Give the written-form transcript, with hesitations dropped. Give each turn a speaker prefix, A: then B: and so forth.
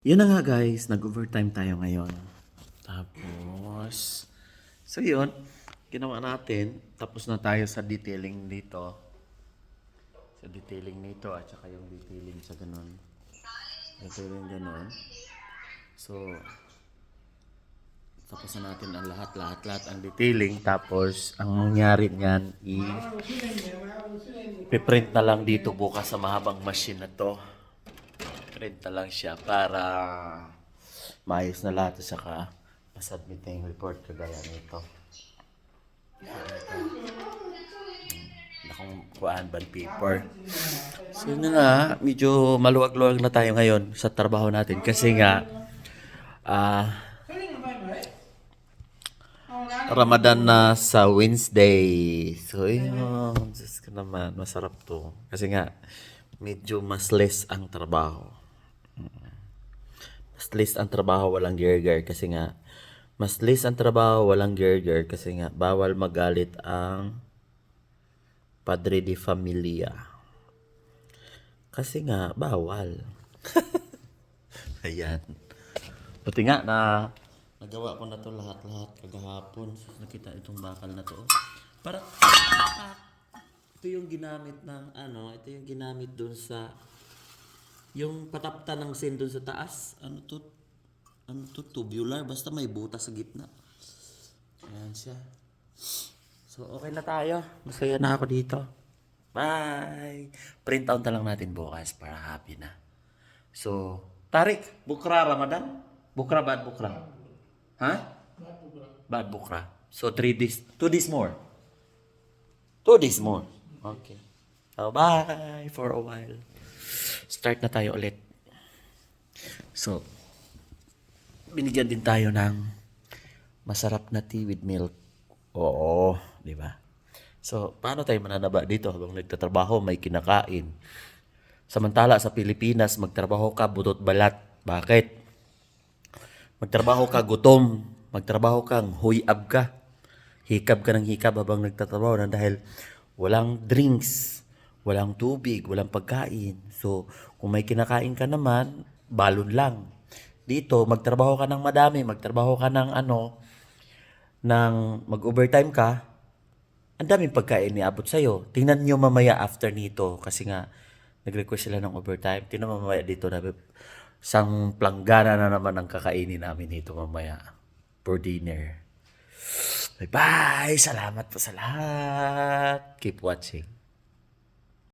A: Yun na nga guys, nag-overtime tayo ngayon. Tapos, so yun, ginawa natin. Tapos na tayo sa detailing dito. Sa detailing nito at saka yung detailing sa ganun. Detailing ganun. So, tapos na natin ang lahat ang detailing. Tapos, ang mangyari niyan, i-print na lang dito bukas sa mahabang machine na to. Print na lang siya para maayos na lahat at saka masubmit na yung report kagaya nito. Akong kuhaan band paper. So yun na nga, medyo maluwag-luwag na tayo ngayon sa trabaho natin kasi nga Ramadan na sa Wednesday. So yun, Diyos ko naman, masarap to. Kasi nga, medyo mas less ang trabaho. Mas less ang trabaho, walang gear kasi nga, mas less ang trabaho, walang gear kasi nga, bawal magalit ang padre de familia. Kasi nga, bawal. Ayan. Buti nga na nagawa ko na to lahat-lahat kagahapon. So, nakita itong bakal na to. Para ito yung ginamit ng ito yung ginamit doon sa yung patapta ng sin doon sa taas. Ano to tubular basta may butas sa gitna. Ayan siya. So okay na tayo. Masaya na ako dito. Bye. Print out na lang natin bukas para happy na. So, Tarik, bukra Ramadan? Bukra bad bukra? Ha? Bad bukra. So 3 days, 2 days more. 2 days more. Okay. So, bye for a while. Start na tayo ulit. So, binigyan din tayo ng masarap na tea with milk. Oo, di ba? So, paano tayo mananaba dito habang nagtatrabaho, may kinakain? Samantala sa Pilipinas, magtrabaho ka butot balat. Bakit? Magtrabaho ka gutom. Magtrabaho kang huyab ka. Hikab ka ng hikab habang nagtatrabaho na dahil walang drinks, walang tubig, walang pagkain. So, kung may kinakain ka naman, balon lang. Dito, magtrabaho ka ng madami, magtrabaho ka ng mag-overtime ka, ang daming pagkain niabot sa'yo. Tingnan nyo mamaya after nito kasi nga nag-request sila ng overtime. Tingnan mamaya dito na isang planggana na naman ang kakainin namin dito mamaya for dinner. Bye-bye! Salamat po sa lahat. Keep watching.